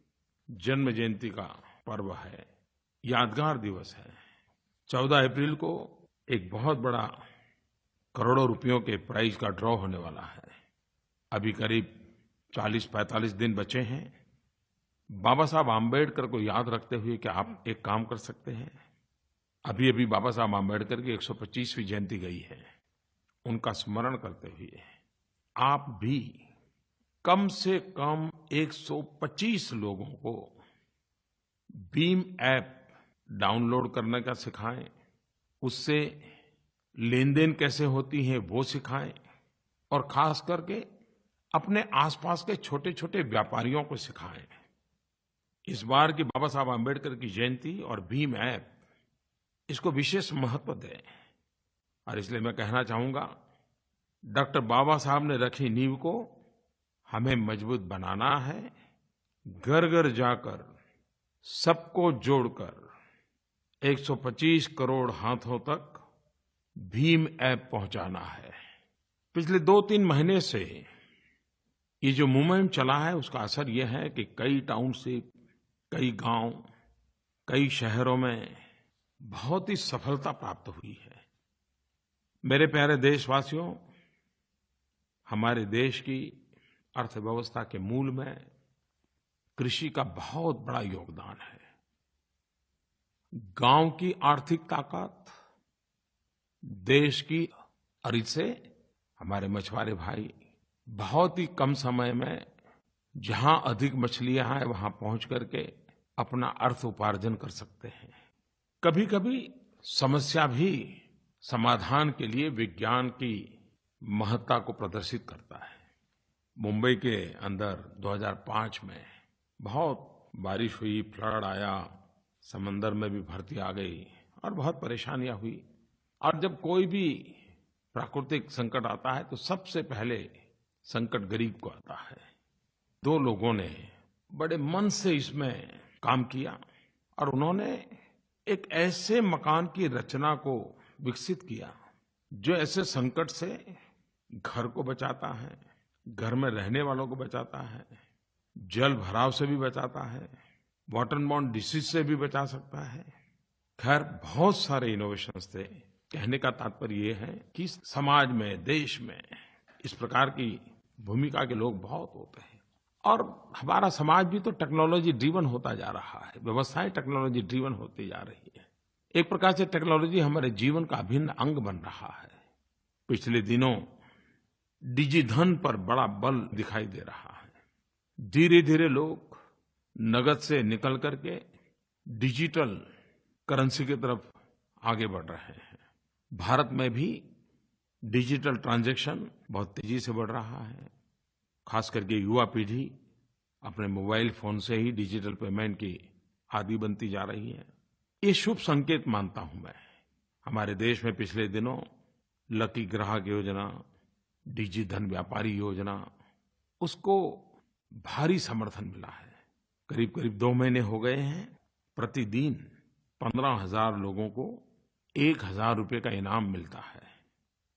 S1: जन्म जयंती का पर्व है, यादगार दिवस है। 14 अप्रैल को एक बहुत बड़ा करोड़ों रुपयों के प्राइज का ड्रॉ होने वाला है। अभी करीब 40-45 दिन बचे हैं। बाबा साहब आम्बेडकर को याद रखते हुए क्या आप एक काम कर सकते हैं? अभी बाबा साहब आम्बेडकर की 125वीं जयंती गई है। उनका स्मरण करते हुए आप भी कम से कम 125 लोगों को भीम ऐप डाउनलोड करने का सिखाएं, उससे लेन-देन कैसे होती है वो सिखाएं, और खास करके अपने आसपास के छोटे-छोटे व्यापारियों को सिखाएं। इस बार की बाबा साहब आम्बेडकर की जयंती और भीम ऐप, इसको विशेष महत्व दें। और इसलिए मैं कहना चाहूँगा, डॉक्टर बाबा साहब ने रखी नींव को हमें मजबूत बनाना है। घर-घर जाकर, सबको जोड़कर 125 करोड़ हाथों तक भीम ऐप पहुँचाना है। पिछले 2-3 महीने से ये जो मूवमेंट चला है, उसका असर ये है कि कई टाउनशिप, कई गांव, कई शहरों में बहुत ही सफलता प्राप्त हुई है। मेरे प्यारे देशवासियों, हमारे देश की अर्थव्यवस्था के मूल में कृषि का बहुत बड़ा योगदान है। गांव की आर्थिक ताकत, देश की, और इससे हमारे मछुआरे भाई बहुत ही कम समय में जहां अधिक मछलियां हैं, वहां पहुंच करके अपना अर्थ उपार्जन कर सकते हैं। कभी-कभी समस्या भी समाधान के लिए विज्ञान की महत्ता को प्रदर्शित करता है। मुंबई के अंदर 2005 में बहुत बारिश हुई, फ्लड आया, समंदर में भी भरती आ गई और बहुत परेशानियां हुई। और जब कोई भी प्राकृतिक संकट आता है तो सबसे पहले संकट गरीब को आता है। 2 लोगों ने बड़े मन से इसमें काम किया और उन्होंने एक ऐसे मकान की रचना को विकसित किया जो ऐसे संकट से घर को बचाता है, घर में रहने वालों को बचाता है, जल भराव से भी बचाता है, वाटरबॉर्न डिसीज से भी बचा सकता है। खैर, बहुत सारे इनोवेशंस थे। कहने का तात्पर्य ये है कि समाज में, देश में इस प्रकार की भूमिका के लोग बहुत होते हैं। और हमारा समाज भी तो टेक्नोलॉजी ड्रिवन होता जा रहा है, व्यवस्थाएं टेक्नोलॉजी ड्रिवन होती जा रही है। एक प्रकार से टेक्नोलॉजी हमारे जीवन का अभिन्न अंग बन रहा है। पिछले दिनों डिजिधन पर बड़ा बल दिखाई दे रहा है। धीरे-धीरे लोग नकद से निकल करके डिजिटल करेंसी की तरफ आगे बढ़ रहे हैं। भारत में भी डिजिटल ट्रांजैक्शन बहुत तेज़ी से बढ़ रहा है। ख़ास करके युवा पीढ़ी अपने मोबाइल फ़ोन से ही डिजिटल पेमेंट की आदी बनती जा रही है। ये शुभ संकेत मानता हूँ मैं। हमारे देश में पिछले दिनों लकी ग्राहक योजना, डिजिधन व्यापारी योजना, उसको भारी समर्थन मिला है। करीब-करीब 2 महीने हो गए हैं। प्रतिदिन 15,000 लोगों को 1,000 रुपये का इनाम मिलता है।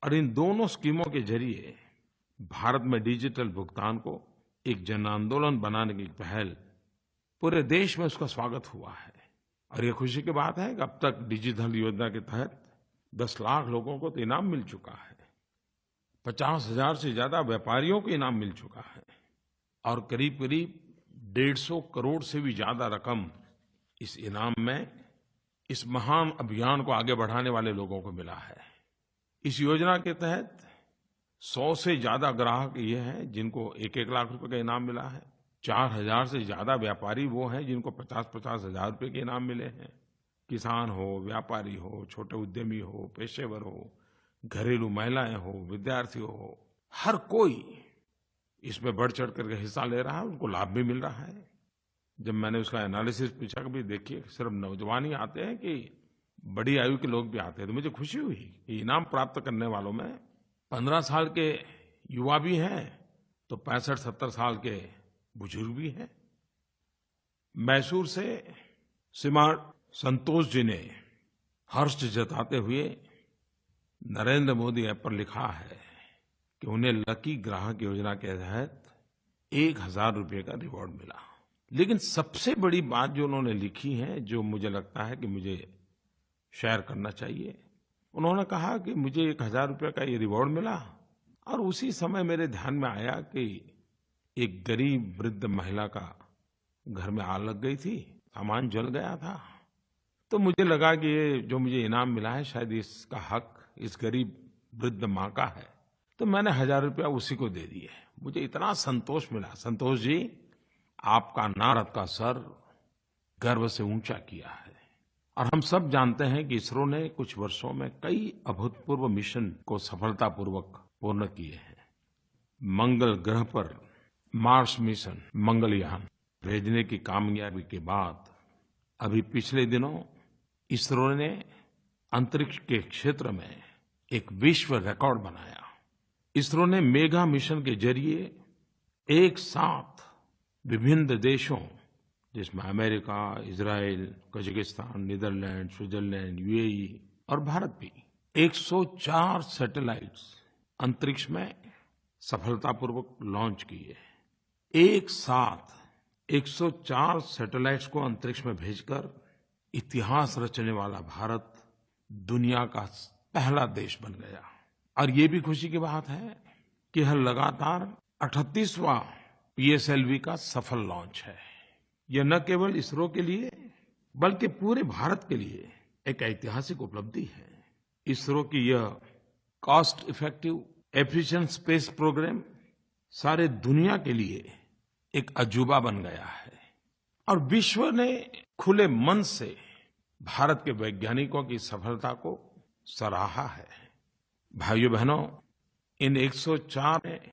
S1: और इन दोनों स्कीमों के ज़रिए भारत में डिजिटल भुगतान को एक जन आंदोलन बनाने की पहल पूरे देश में उसका स्वागत हुआ है। और ये खुशी की बात है कि अब तक डिजिधन योजना के तहत 10 लाख लोगों को तो इनाम मिल चुका है। 50,000 से ज़्यादा व्यापारियों को इनाम मिल चुका है। और करीब-करीब 150 करोड़ से भी ज़्यादा रकम इस इनाम में इस महान अभियान को आगे बढ़ाने वाले लोगों को मिला है। इस योजना के तहत 100 से ज़्यादा ग्राहक ये हैं जिनको 1-1 लाख रुपए का इनाम मिला है। 4,000 से ज़्यादा व्यापारी वो हैं जिनको 50-50 हज़ार रुपये के इनाम मिले हैं। किसान हो, व्यापारी हो, छोटे उद्यमी हो, पेशेवर हो, घरेलू महिलाएं हो, विद्यार्थी हो, हर कोई इसमें बढ़-चढ़ करके हिस्सा ले रहा है, उनको लाभ भी मिल रहा है। जब मैंने उसका एनालिसिस पूछा कि भाई देखिए सिर्फ नौजवान ही आते हैं कि बड़ी आयु के लोग भी आते हैं, तो मुझे खुशी हुई कि इनाम प्राप्त करने वालों में 15 साल के युवा भी हैं तो 65-70 साल के बुजुर्ग भी हैं। मैसूर से श्रीमान संतोष जी ने हर्ष जताते हुए नरेंद्र मोदी ऐप पर लिखा है कि उन्हें लकी ग्राहक योजना के तहत 1,000 रुपये का रिवॉर्ड मिला। लेकिन सबसे बड़ी बात जो उन्होंने लिखी है, जो मुझे लगता है कि मुझे शेयर करना चाहिए, उन्होंने कहा कि मुझे 1,000 रुपये का ये रिवॉर्ड मिला और उसी समय मेरे ध्यान में आया कि एक गरीब वृद्ध महिला का घर में आग लग गई थी, सामान जल गया था। तो मुझे लगा कि ये जो मुझे इनाम मिला है शायद इसका हक इस गरीब वृद्ध माँ का है, तो मैंने 1,000 रुपया उसी को दे दिए। मुझे इतना संतोष मिला। संतोष जी, आपका नारद का सर गर्व से ऊंचा किया है। और हम सब जानते हैं कि इसरो ने कुछ वर्षों में कई अभूतपूर्व मिशन को सफलतापूर्वक पूर्ण किए हैं। मंगल ग्रह पर मार्स मिशन, मंगलयान भेजने की कामयाबी के बाद अभी पिछले दिनों इसरो ने अंतरिक्ष के क्षेत्र में एक विश्व रिकॉर्ड बनाया। इसरो ने मेगा मिशन के जरिए एक साथ विभिन्न देशों, जिसमें America, Israel, Kazakhstan, Netherland, Switzerland, UAE और भारत भी, 104 सैटेलाइट्स अंतरिक्ष में सफलतापूर्वक लॉन्च किए। एक साथ 104 सैटेलाइट्स को अंतरिक्ष में भेजकर इतिहास रचने वाला भारत दुनिया का पहला देश बन गया। और ये भी खुशी की बात है कि यह लगातार 38वां पीएसएलवी का सफल लॉन्च है। यह न केवल इसरो के लिए बल्कि पूरे भारत के लिए एक ऐतिहासिक उपलब्धि है। इसरो की यह cost effective efficient space programme सारे दुनिया के लिए एक अजूबा बन गया है और विश्व ने खुले मन से भारत के वैज्ञानिकों की सफलता को सराहा है। भाइयों-बहनों, इन 104 में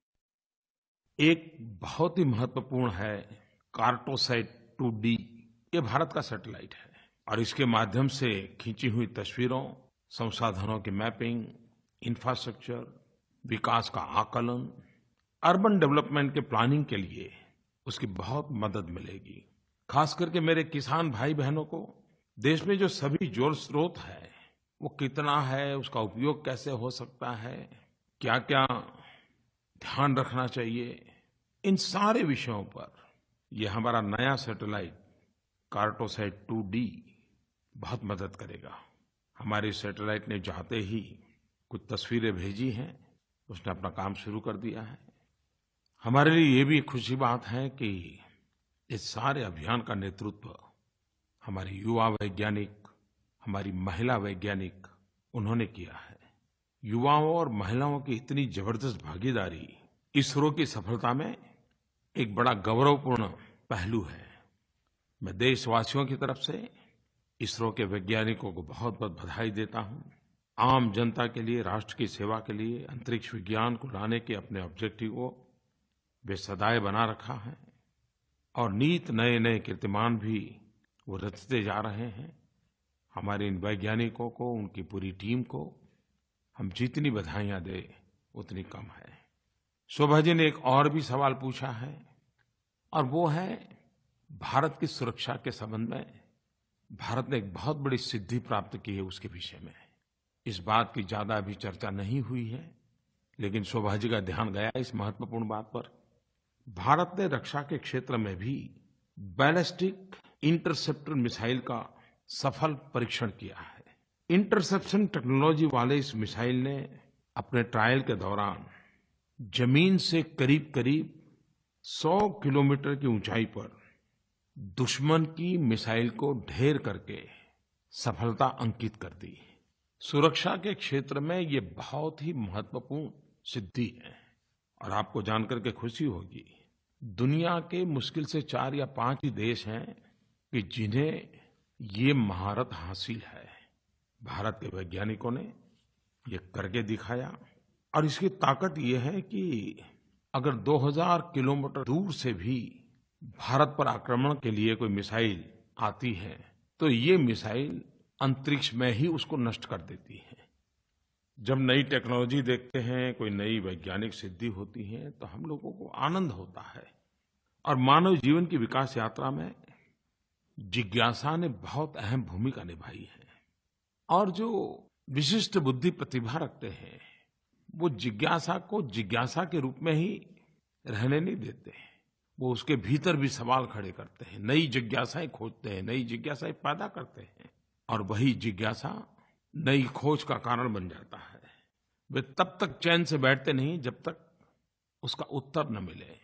S1: एक बहुत ही महत्वपूर्ण है कार्टोसैट 2D। ये भारत का सैटेलाइट है और इसके माध्यम से खींची हुई तस्वीरों, संसाधनों की मैपिंग, इंफ्रास्ट्रक्चर, विकास का आकलन, अर्बन डेवलपमेंट के प्लानिंग के लिए उसकी बहुत मदद मिलेगी। खास करके मेरे किसान भाई बहनों को देश में जो सभी जल स्रोत है वो कितना है, उसका उपयोग कैसे हो सकता है, क्या-क्या ध्यान रखना चाहिए, इन सारे विषयों पर ये हमारा नया सैटेलाइट कार्टोसैट 2D बहुत मदद करेगा। हमारे सैटेलाइट ने जाते ही कुछ तस्वीरें भेजी हैं, उसने अपना काम शुरू कर दिया है। हमारे लिए ये भी एक खुशी बात है कि इस सारे अभियान का नेतृत्व हमारे युवा वैज्ञानिक, हमारी महिला वैज्ञानिक, उन्होंने किया है। युवाओं और महिलाओं की इतनी ज़बरदस्त भागीदारी इसरो की सफलता में एक बड़ा गौरवपूर्ण पहलू है। मैं देशवासियों की तरफ से इसरो के वैज्ञानिकों को बहुत-बहुत बधाई देता हूँ। आम जनता के लिए, राष्ट्र की सेवा के लिए अंतरिक्ष विज्ञान को लाने के अपने ऑब्जेक्टिव को वे सदैव बना रखा है और नित नए-नए कीर्तिमान भी वो रचते जा रहे हैं। हमारे इन वैज्ञानिकों को, उनकी पूरी टीम को हम जितनी बधाइयाँ दें, उतनी कम है। शोभा जी ने एक और भी सवाल पूछा है और वो है भारत की सुरक्षा के संबंध में। भारत ने एक बहुत बड़ी सिद्धि प्राप्त की है उसके विषय में। इस बात की ज़्यादा अभी चर्चा नहीं हुई है, लेकिन शोभा जी का ध्यान गया इस महत्वपूर्ण बात पर। भारत ने रक्षा के क्षेत्र में भी बैलिस्टिक इंटरसेप्टर मिसाइल का सफल परीक्षण किया है। इंटरसेप्शन टेक्नोलॉजी वाले इस मिसाइल ने अपने ट्रायल के दौरान जमीन से करीब-करीब 100 किलोमीटर की ऊंचाई पर दुश्मन की मिसाइल को ढेर करके सफलता अंकित कर दी। सुरक्षा के क्षेत्र में ये बहुत ही महत्वपूर्ण सिद्धि है और आपको जानकर के खुशी होगी, दुनिया के मुश्किल से 4 या 5 ही देश हैं कि जिन्हें ये महारत हासिल है। भारत के वैज्ञानिकों ने ये करके दिखाया और इसकी ताकत ये है कि अगर 2000 किलोमीटर दूर से भी भारत पर आक्रमण के लिए कोई मिसाइल आती है तो ये मिसाइल अंतरिक्ष में ही उसको नष्ट कर देती है। जब नई टेक्नोलॉजी देखते हैं, कोई नई वैज्ञानिक सिद्धि होती है तो हम लोगों को आनंद होता है। और मानव जीवन की विकास यात्रा में जिज्ञासा ने बहुत अहम भूमिका निभाई है और जो विशिष्ट बुद्धि प्रतिभा रखते हैं वो जिज्ञासा को जिज्ञासा के रूप में ही रहने नहीं देते हैं। वो उसके भीतर भी सवाल खड़े करते हैं, नई जिज्ञासाएं खोजते हैं, नई जिज्ञासाएं पैदा करते हैं और वही जिज्ञासा नई खोज का कारण बन जाता है। वे तब तक चैन से बैठते नहीं जब तक उसका उत्तर न मिले।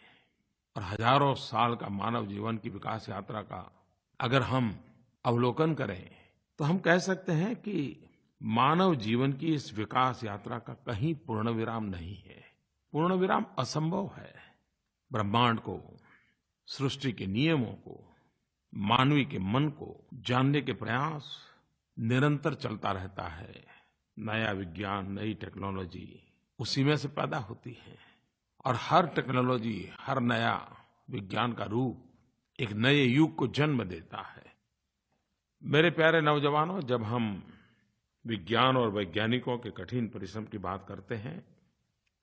S1: और हजारों साल का मानव जीवन की विकास यात्रा का अगर हम अवलोकन करें तो हम कह सकते हैं कि मानव जीवन की इस विकास यात्रा का कहीं पूर्ण विराम नहीं है। पूर्ण विराम असंभव है। ब्रह्मांड को, सृष्टि के नियमों को, मानवी के मन को जानने के प्रयास निरंतर चलता रहता है। नया विज्ञान, नई टेक्नोलॉजी उसी में से पैदा होती है और हर टेक्नोलॉजी, हर नया विज्ञान का रूप एक नए युग को जन्म देता है। मेरे प्यारे नौजवानों, जब हम विज्ञान और वैज्ञानिकों के कठिन परिश्रम की बात करते हैं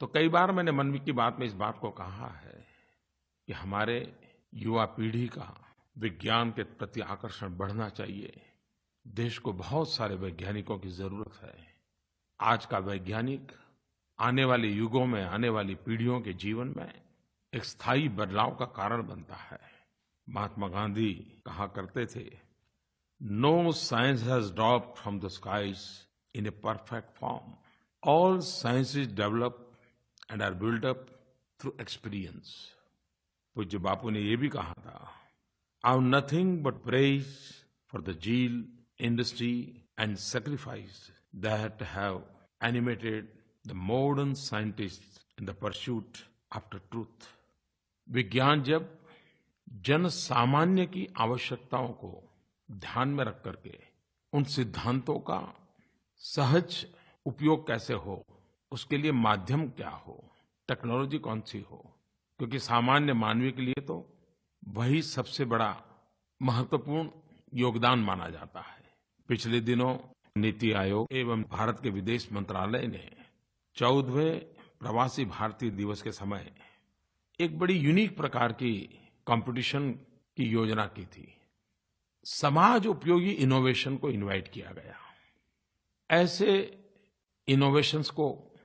S1: तो कई बार मैंने मन की बात में इस बात को कहा है कि हमारे युवा पीढ़ी का विज्ञान के प्रति आकर्षण बढ़ना चाहिए। देश को बहुत सारे वैज्ञानिकों की जरूरत है। आज का वैज्ञानिक आने वाले युगों में, आने वाली पीढ़ियों के जीवन में एक स्थायी बदलाव का कारण बनता है। महात्मा गांधी कहा करते थे, No science has dropped from the skies in a perfect form. All sciences develop and are built up through experience. पूज्य बापू ने ये भी कहा था, I have nothing but praise for the zeal, industry and sacrifice that have animated the modern scientists in the pursuit after truth. विज्ञान जब जन सामान्य की आवश्यकताओं को ध्यान में रख करके उन सिद्धांतों का सहज उपयोग कैसे हो, उसके लिए माध्यम क्या हो, टेक्नोलॉजी कौन सी हो, क्योंकि सामान्य मानवी के लिए तो वही सबसे बड़ा महत्वपूर्ण योगदान माना जाता है। पिछले दिनों नीति आयोग एवं भारत के विदेश मंत्रालय ने 14वें प्रवासी भारतीय दिवस के समय एक बड़ी यूनिक प्रकार की कंपटीशन की योजना की थी। समाज उपयोगी इनोवेशन को इनवाइट किया गया। ऐसे इनोवेशंस को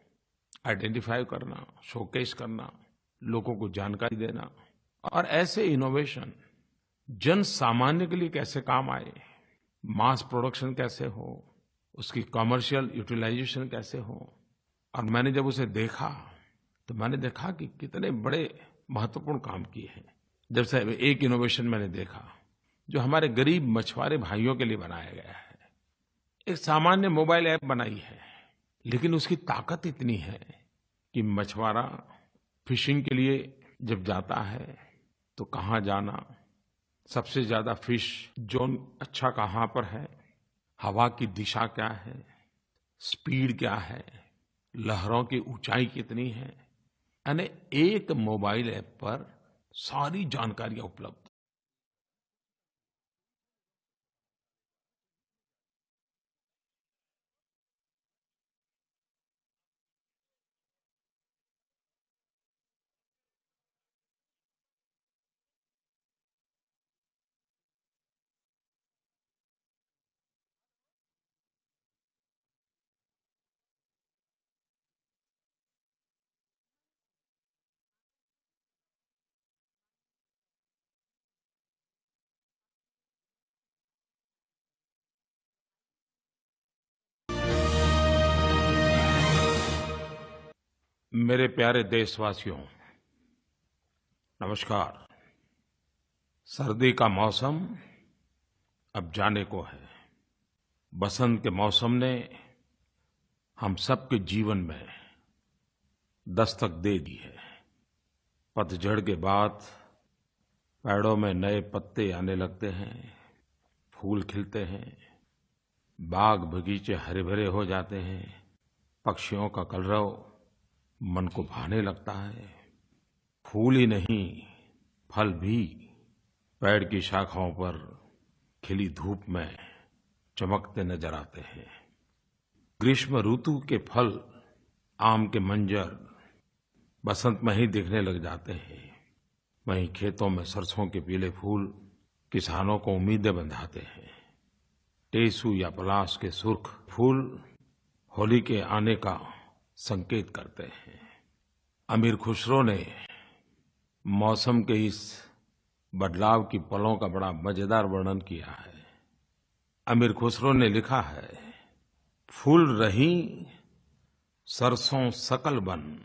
S1: आइडेंटिफाई करना, शोकेस करना, लोगों को जानकारी देना और ऐसे इनोवेशन जन सामान्य के लिए कैसे काम आए, मास प्रोडक्शन कैसे हो, उसकी कमर्शियल यूटिलाइजेशन कैसे हो। और मैंने जब उसे देखा तो मैंने देखा कि कितने बड़े महत्वपूर्ण काम किए हैं। जैसे एक इनोवेशन मैंने देखा, जो हमारे गरीब मछुआरे भाइयों के लिए बनाया गया है। एक सामान्य मोबाइल ऐप बनाई है, लेकिन उसकी ताकत इतनी है कि मछुआरा फिशिंग के लिए जब जाता है तो कहाँ जाना, सबसे ज़्यादा फिश ज़ोन अच्छा कहाँ पर है, हवा की दिशा क्या है, स्पीड क्या है, लहरों की ऊंचाई कितनी है, यानी एक मोबाइल ऐप पर सारी जानकारियाँ उपलब्ध। मेरे प्यारे देशवासियों, नमस्कार। सर्दी का मौसम अब जाने को है। बसंत के मौसम ने हम सबके जीवन में दस्तक दे दी है। पतझड़ के बाद पेड़ों में नए पत्ते आने लगते हैं, फूल खिलते हैं, बाग बगीचे हरे भरे हो जाते हैं, पक्षियों का कलरव मन को भाने लगता है। फूल ही नहीं, फल भी पेड़ की शाखाओं पर खिली धूप में चमकते नजर आते हैं। ग्रीष्म ऋतु के फल, आम के मंजर बसंत में ही दिखने लग जाते हैं। वहीं खेतों में सरसों के पीले फूल किसानों को उम्मीदें बंधाते हैं। टेसू या पलाश के सुर्ख फूल होली के आने का संकेत करते हैं। अमीर खुसरो ने मौसम के इस बदलाव की पलों का बड़ा मजेदार वर्णन किया है। अमीर खुसरो ने लिखा है, फूल रही सरसों सकल बन,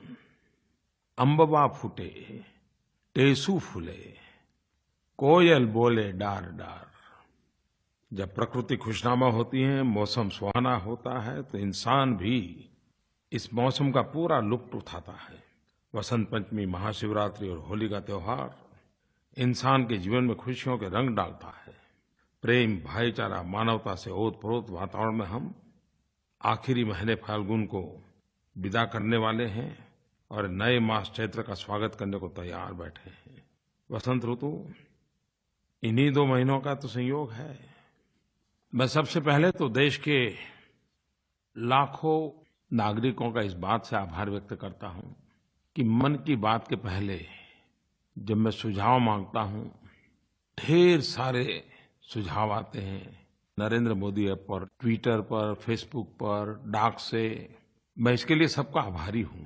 S1: अम्बवा फूटे टेसू फूले, कोयल बोले डार डार। जब प्रकृति खुशनुमा होती है, मौसम सुहाना होता है, तो इंसान भी इस मौसम का पूरा लुत्फ उठाता है। वसंत पंचमी, महाशिवरात्रि और होली का त्योहार इंसान के जीवन में खुशियों के रंग डालता है। प्रेम, भाईचारा, मानवता से ओतप्रोत वातावरण में हम आखिरी महीने फाल्गुन को विदा करने वाले हैं और नए मास चैत्र का स्वागत करने को तैयार बैठे हैं। वसंत ऋतु इन्हीं 2 महीनों का तो संयोग है। मैं सबसे पहले तो देश के लाखों नागरिकों का इस बात से आभार व्यक्त करता हूं कि मन की बात के पहले जब मैं सुझाव मांगता हूं, ढेर सारे सुझाव आते हैं। नरेंद्र मोदी ऐप पर, ट्विटर पर, फेसबुक पर, डाक से। मैं इसके लिए सबका आभारी हूं।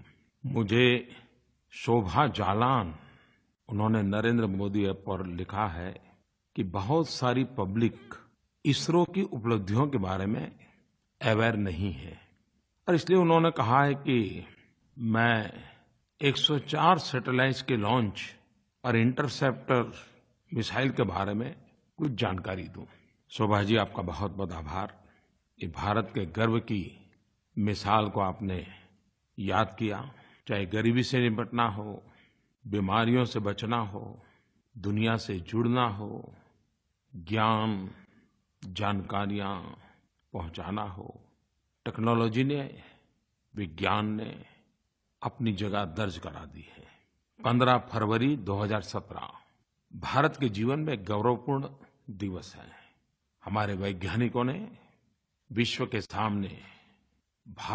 S1: मुझे शोभा जालान, उन्होंने नरेंद्र मोदी ऐप पर लिखा है कि बहुत सारी पब्लिक इसरो की उपलब्धियों के बारे में अवेयर नहीं है, और इसलिए उन्होंने कहा है कि मैं 104 सैटेलाइट्स के लॉन्च और इंटरसेप्टर मिसाइल के बारे में कुछ जानकारी दूं। शोभा जी, आपका बहुत-बहुत आभार। ये भारत के गर्व की मिसाल को आपने याद किया। चाहे गरीबी से निपटना हो, बीमारियों से बचना हो, दुनिया से जुड़ना हो, ज्ञान, जानकारियां पहुंचाना हो, टेक्नोलॉजी ने, विज्ञान ने अपनी जगह दर्ज करा दी है। 15 फरवरी 2017 भारत के जीवन में गौरवपूर्ण दिवस है। हमारे वैज्ञानिकों ने विश्व के सामने भारत